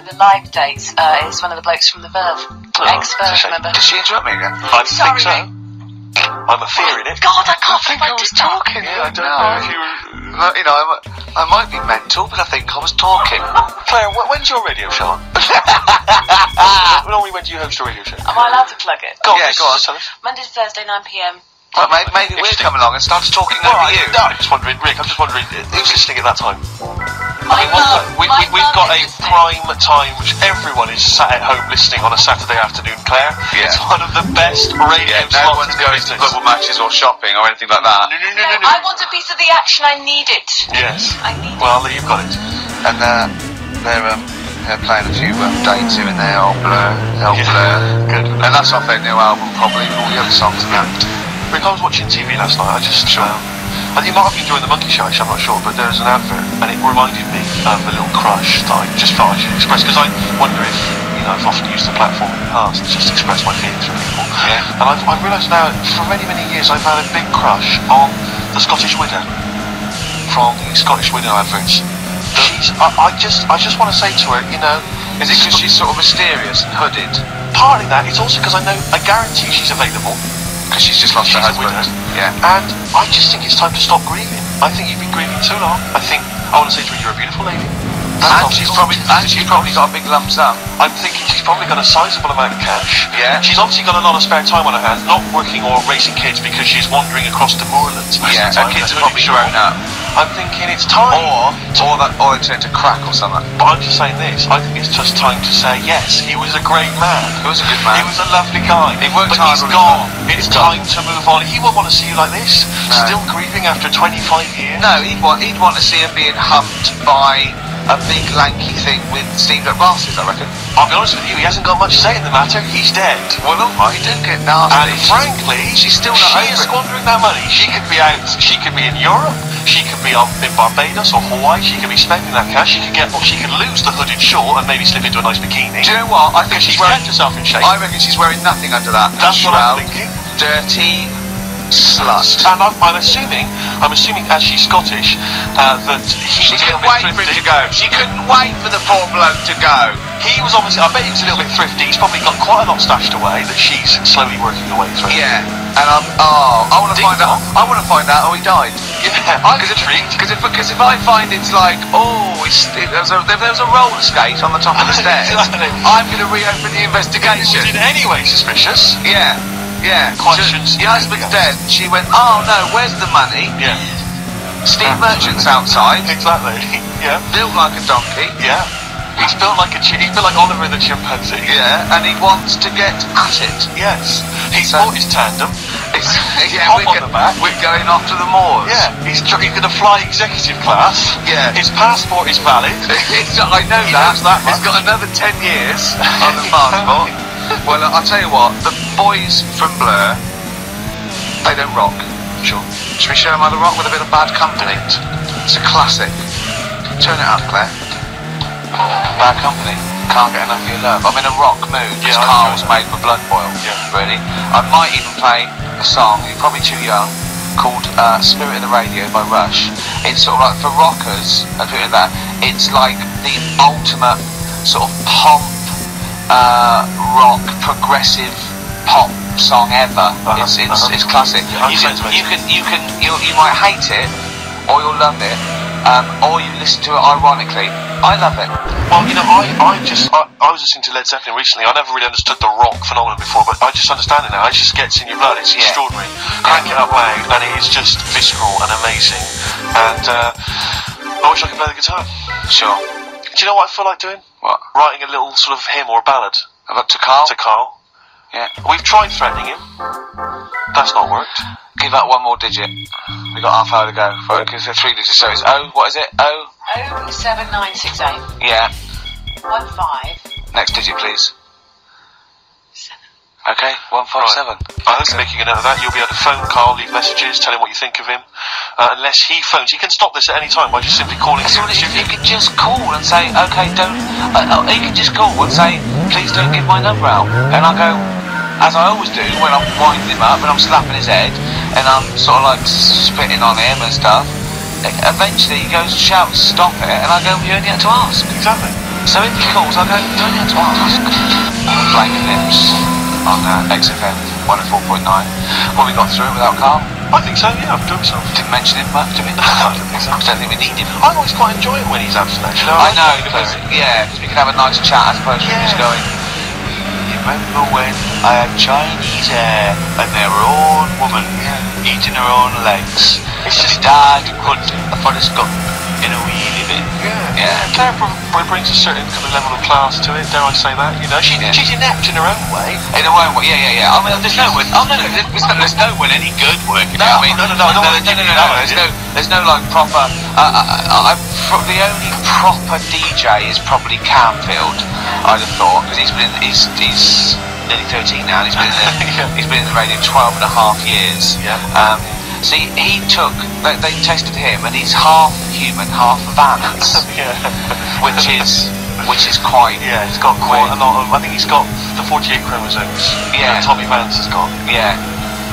for the live dates is one of the blokes from the Verve. Ex-Verve, remember? Did she interrupt me again? I think so. I'm a fearing it. God, I can't think I was talking. Yeah, I don't know if you were... You know, I might be mental, but I think I was talking. Claire, when's your radio show on? Normally, when do you host a radio show? Am I allowed to plug it? Go on, go on. Monday to Thursday, 9 p.m. Well, maybe we'll come along and start talking over you. No, I'm just wondering, Rick, who's listening at that time? My mum. We've got a prime time which everyone is sat at home listening on a Saturday afternoon, Claire. Yeah. It's one of the best radio slots. No one's going to football matches or shopping or anything like that. No. I want a piece of the action. I need it. Yes. I need it. Well, you've got it. And they're playing a few dates here and there. Blur. Good. And that's off their new album, probably, and all the other songs in that. Rick, I was watching TV last night. I think you might have been enjoying the Monkey Show, I'm not sure, but there was an advert, and it reminded me of a little crush that I just felt I should express, because I wonder if, I've often used the platform in the past to just express my feelings for people. Yeah. And I've realised now, for many, many years, I've had a big crush on the Scottish Widow from the Scottish Widow adverts. I just want to say to her, is it because she's sort of mysterious and hooded? Partly that, it's also because I guarantee she's available. Because she's just lost her husband. Yeah. And I just think it's time to stop grieving. I think you've been grieving too long. I want to say to her, you're a beautiful lady. And she's probably got a big lump sum. I'm thinking she's probably got a sizable amount of cash. Yeah. She's obviously got a lot of spare time on her hands, not working or raising kids because she's wandering across the moorlands. Yeah, her kids are probably grown up. I'm thinking it's time. Or it turned to crack or something. But I'm just saying this. I think it's just time to say yes. He was a great man. He was a good man. He was a lovely guy. He worked but hard. He's gone. It's time to move on. He won't want to see you like this. No. Still grieving after 25 years. No, he'd want to see him being humped by a big lanky thing with steamed-up glasses, I reckon. I'll be honest with you, he hasn't got much say in the matter. He's dead. Well, alright, don't get nasty. And frankly, she's still not over is squandering that money. She could be out. She could be in Europe. She could be in Barbados or Hawaii. She could be spending that cash. She could lose the hooded short and maybe slip into a nice bikini. Do you know what? I think she's kept herself in shape. I reckon she's wearing nothing under that. That's what I'm thinking. Dirty slut. And I'm assuming, as she's Scottish, that she couldn't wait for him to go. She couldn't wait for the poor bloke to go. He was obviously, I bet he was a little bit thrifty. He's probably got quite a lot stashed away that she's slowly working her way through. Yeah. And I want to find out. I want to find out how he died. Yeah. I'm intrigued. Because if I find it's like, there was a roller skate on the top of the stairs, Exactly. I'm going to reopen the investigation. Was in any way suspicious? Yeah. Questions. Your husband's dead. She went, oh no, where's the money? Yeah. Steve Merchant's outside. Exactly. Yeah. Built like a donkey. Yeah. He's built like Oliver the chimpanzee. Yeah, and he wants to get at it. Yes. He's bought his tandem. We're going off to the moors. Yeah. He's going to fly executive class. Yeah. His passport is valid. I know that. He's got another 10 years on the passport. Well, I'll tell you what, the boys from Blur, they don't rock. Sure. Should we show them how to rock with a bit of Bad Company? It's a classic. Turn it up, Claire. Bad Company. Can't get enough of your love. I'm in a rock mood. This car was made for blood boil. Yeah. Really. I might even play a song, you're probably too young, called Spirit of the Radio by Rush. It's sort of like, for rockers and people like that, it's like the ultimate sort of pomp, rock, progressive pop song ever. It's classic. You might hate it, or you'll love it, or you listen to it ironically. I love it. Well, I was listening to Led Zeppelin recently. I never really understood the rock phenomenon before, but I just understand it now. It just gets in your blood. It's extraordinary. Crank it up loud, and it is just visceral and amazing. And I wish I could play the guitar. Sure. Do you know what I feel like doing? What? Writing a little sort of hymn or a ballad. To Carl? To Carl. Yeah. We've tried threatening him. That's not worked. Give that one more digit. We've got half hour to go. Because they're 3 digits, so it's what is it? 07968. Yeah. 15. Next digit, please. 7. Okay, 157. I hope you're making a note of that. You'll be able to phone Carl, leave messages, tell him what you think of him. Unless he phones, he can stop this at any time by just simply calling. He could just call and say, okay, don't. He could just call and say, please don't give my number out. And I go, as I always do when I'm winding him up and I'm slapping his head and I'm sort of like spitting on him and stuff. Eventually he goes, shouts, stop it, and I go, you only had to ask. Exactly. So if he calls, I'll go, do I need to ask? Flaming Lips on XFM 104.9. Well, we got through it without Carl. I think so, yeah, I've done so. Didn't mention him much, did we? I don't think so. I don't think we need him. I always quite enjoy it when he's absent, actually. I know, because we can have a nice chat as opposed to just going, you remember when I had Chinese hair and they were all women eating their own legs? It's just dad couldn't afford us got in a wheelie bit. Yeah. Claire brings a certain kind of level of class to it, dare I say that? You know, she's inept in her own way. In her own way, yeah. I mean, there's no one any good working. No, I mean, no. There's no like proper. The only proper DJ is probably Camfield. I'd have thought, because he's nearly 13 now. And he's been in the radio 12 and a half years. Yeah. See, they tested him, and he's half human, half Vance, which is quite. Yeah, he's got quite a lot of. I think he's got the 48 chromosomes. Yeah, Tommy Vance has got. Yeah,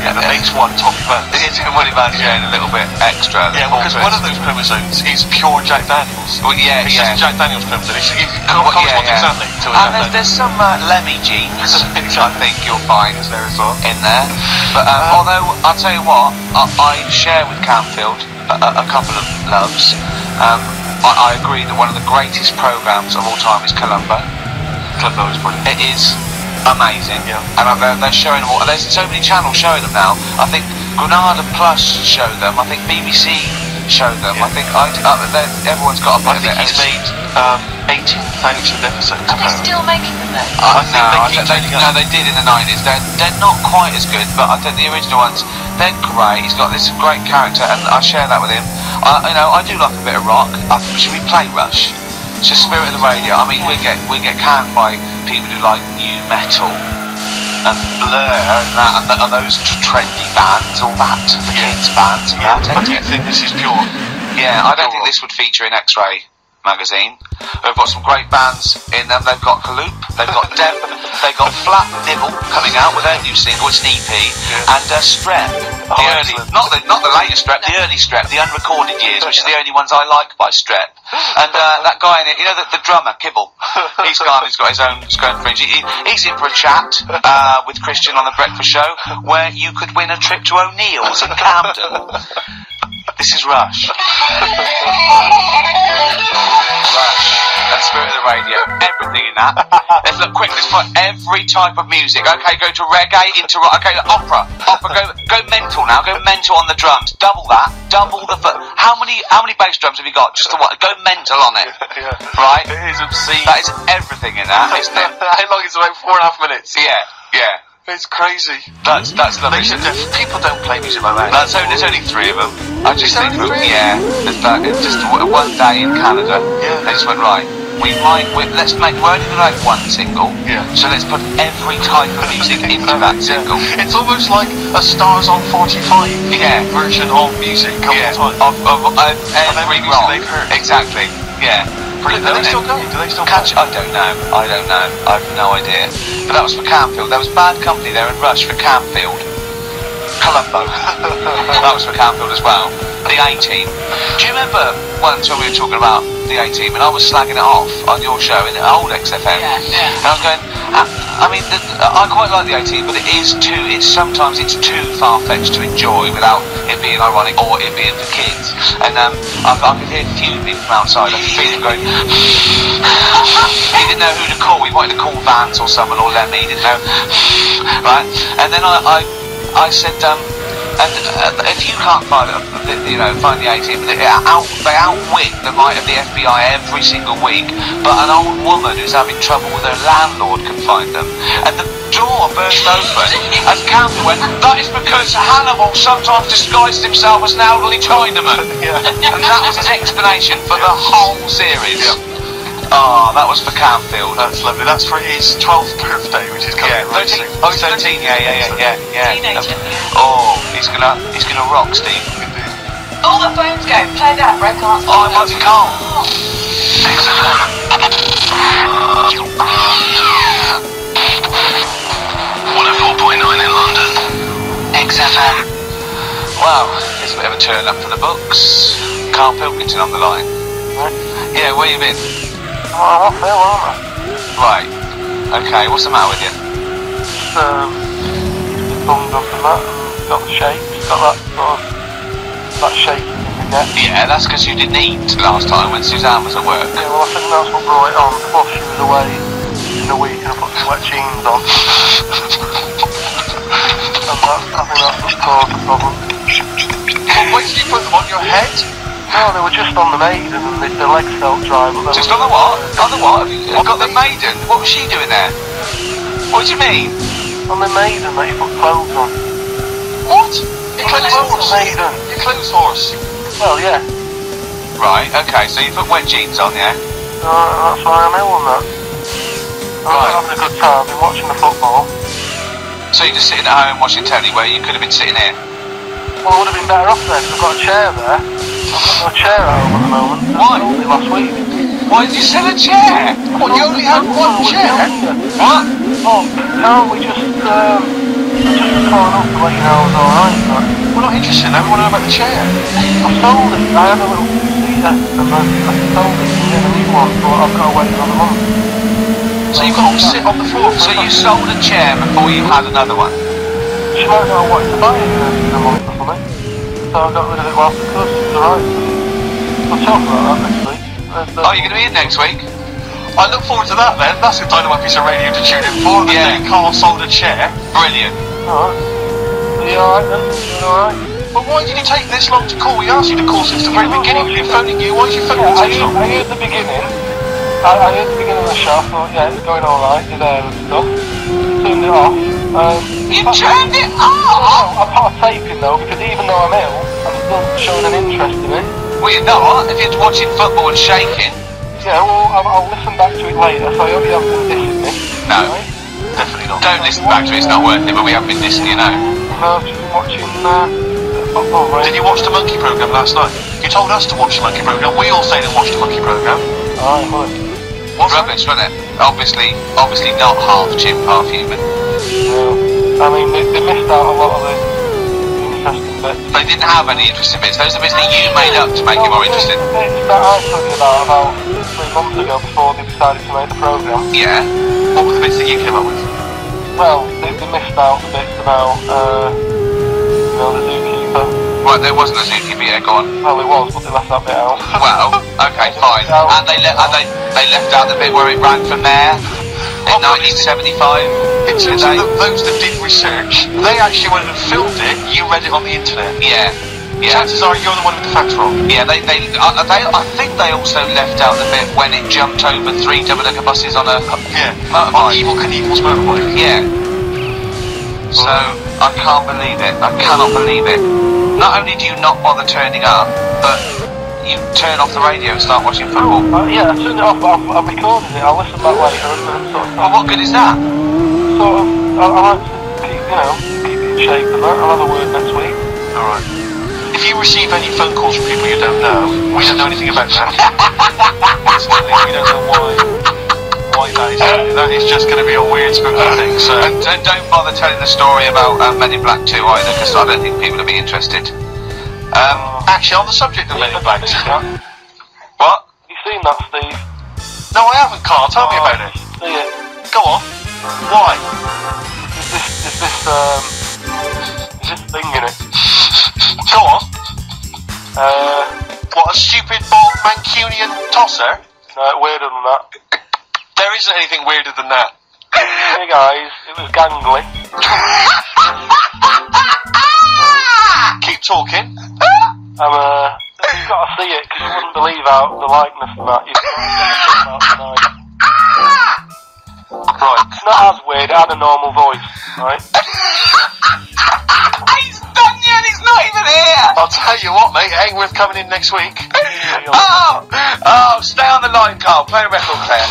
that makes one Tommy Vance. It's Tommy Vance, and a little bit extra. Yeah, because one of those chromosomes is pure Jack Daniels. Well, it's just a Jack Daniels chromosome. It corresponds exactly to a Jack Daniels. There's some Lemmy genes, which I think you'll find there as well. in there. But although I'll tell you what, I share with Camfield a couple of loves. I agree that one of the greatest programmes of all time is Columbo. Columbo is brilliant. It is amazing. Yeah. And they're showing them all. There's so many channels showing them now. I think Granada Plus show them. I think BBC show them. Yeah. I think everyone's got a bit of it. I think he's made 18,000 episodes. Are they still making them though? No, they did in the 90s. They're not quite as good, but I think the original ones, they're great. He's got this great character, and I share that with him. I do like a bit of rock. Should we play Rush? It's just Spirit of the Radio. I mean, we get canned by people who like new metal and Blur and those trendy bands, all that, the kids bands and that. I do think this is pure. Yeah, I don't think this would feature in X-Ray magazine. They've got some great bands in them. They've got Kaloop, they've got Deb, they've got Flat Nibble coming out with their new single, it's an EP, and Strep, the early, not the latest Strep, the early Strep, the unrecorded years, which are the only ones I like by Strep. And that guy in it, you know, the drummer, Kibble, he's got his own fringe. He's in for a chat with Christian on the Breakfast Show, where you could win a trip to O'Neill's in Camden. This is Rush. Rush and Spirit of the Radio, everything in that. Let's look quick. Let's put every type of music. Okay, go to reggae, into rock. Okay, opera. Go mental now. Go mental on the drums. Double that. Double the. How many bass drums have you got? Just the one. Go mental on it. Yeah. Right. It is obscene. That is everything in that, isn't it? How long is it? About 4.5 minutes. Yeah. It's crazy. That's lovely. People don't play music like that. There's only 3 of them. I just think, it's just one day in Canada. Yeah. They just went right. We're only going to make one single. Yeah. So let's put every type of music into that single. It's almost like a Stars on 45 version of music. Of every rock. They've heard. Exactly. Yeah. Brilliant. Do they still go? Do they still catch? I don't know. I've no idea. But that was for Camfield. There was Bad Company there in Rush for Camfield. Columbo. That was for Camfield as well. The A-Team. Do you remember one time we were talking about the A-Team and I was slagging it off on your show in old XFM? Yeah. And I was going, I quite like the A-Team, but sometimes it's too far-fetched to enjoy without it being ironic or it being for kids. And I could hear fuming from outside. I could feel him going. He didn't know who to call. He wanted to call Vance or someone or Lemmy. He didn't know. Right? And then I said, if you can't find the A-Team, they outwit the might of the FBI every single week. But an old woman who's having trouble with her landlord can find them. And the door burst open, and Campbell went, "That is because Hannibal sometimes disguised himself as an elderly Chinaman." And that was his explanation for the whole series. Oh, that was for Camfield. That's lovely. That's for his 12th birthday, which is coming up. 13. Oh, he's 13. Yeah. Teenager. Oh, he's gonna rock, Steve. All the phones go. Play that. Break on. Oh, it might be Carl. 104.9 in London. XFM. Wow, it's a bit of a turn up for the books. Carl Pilkington on the line. What? Yeah, where you been? Well, off there, aren't I? Right. Okay, what's the matter with you? Just, bunged up and that, and got the shake. Got that sort of, that shake you can get. Yeah, that's because you didn't eat last time when Suzanne was at work. Yeah, well, I think that's what brought it on. Plus, she was away in a week and I put some wet jeans on. And that, I think that's what caused the problem. Well, why did you put them on your head? No, they were just on the maiden and the legs felt dry. But Just on the what? On the what? Have you got the maiden? What was she doing there? What do you mean? On the maiden that you put clothes on. What? Your clothes horse? Maiden. Your clothes horse? Well, yeah. Right, okay, so you put wet jeans on, yeah? That's why I'm ill on that. I'm having a good time. I've been watching the football. So you're just sitting at home watching telly where you could have been sitting here? Well, I would have been better off there because I've got a chair there. I've got no chair at home at the moment. Why? I sold it last week. Why did you sell a chair? What, you only had one chair? What? Oh, no, we just calling up to let you know I was alright. We're not interested, I want to know about the chair. I sold it. I had a little seater and then I sold it and get a new one, but I've got to wait another month. So you've got to sit on the floor. So you sold a chair before you had another one? She might not have wanted to buy it in a month or something. So I got rid of it whilst I could. It's alright. We'll talk about that next week. Oh, you're going to be in next week? I look forward to that then. That's a dynamite piece of radio to tune in for. The day Carl sold a chair. Brilliant. Alright. Are you alright then? You alright? But why did you take this long to call? We asked you to call since the very beginning. We've been phoning you. Why did you phone me so long? I heard the beginning. I heard the beginning of the show. I thought, yeah, it's going alright. You're there and stuff. Turned it off. You turned it off? No, I'm partaking though, because even though I'm ill, I'm still showing an interest in it. Well, you're not. If you're watching football and shaking. Yeah, well, I'll listen back to it later, so I hope you haven't been dissing me. No. Right? Definitely not. Don't listen back to it, it's not worth it, but we haven't been dissing, you know. No, I've just been watching football, right? Did you watch the Monkey programme last night? You told us to watch the Monkey programme. We all say to watch the Monkey programme. Alright, well. What's rubbish, wasn't it? Obviously not half chimp, half human. Yeah. I mean, they missed out a lot of the interesting bits. They didn't have any interesting bits. Those are bits that you made up to make it more interesting. The bits that I told you about 3 months ago before they decided to make the programme. Yeah? What were the bits that you came up with? Well, they missed out the bits about, the zookeeper. Right, there wasn't a zookeeper, yeah, go on. Well, there was, but they left that bit out. Well, okay, fine. And they left out the bit where it ran from there in 1975. In terms of those that did research, they actually went and filmed it, you read it on the internet. Yeah. Chances are you're the one with the facts wrong. Yeah, I think they also left out the bit when it jumped over 3 double-decker buses on a motorbike. On Evil Knievel's motorbike. Yeah. So, I can't believe it. I cannot believe it. Not only do you not bother turning up, but you turn off the radio and start watching football. Yeah, I turned it off, but I've recorded it. I'll listen back later and sort of... Well, what good is that? Sort of, I like to keep it in shape and that. I'll have a word next week. Alright. If you receive any phone calls from people you don't know, we don't know anything about that. We don't know why that is happening. That is just going to be a weird spooky thing, so... And don't bother telling the story about Men in Black 2 either, because I don't think people will be interested. Actually, on the subject of Men in Black 2... What? You seen that, Steve? No, I haven't, Carl. Tell me about it. See it. Go on. Why? Is this thing in it? Go on. What, a stupid, bald Mancunian tosser? No, weirder than that. There isn't anything weirder than that. Hey guys, it was gangly. Keep talking. You've got to see it, because you wouldn't believe how the likeness and that. You've got to check it out tonight. Right, it's not as weird, it had a normal voice, right? He's done yet, he's not even here! I'll tell you what, mate, it ain't worth coming in next week. Oh, stay on the line, Carl. Play a record player.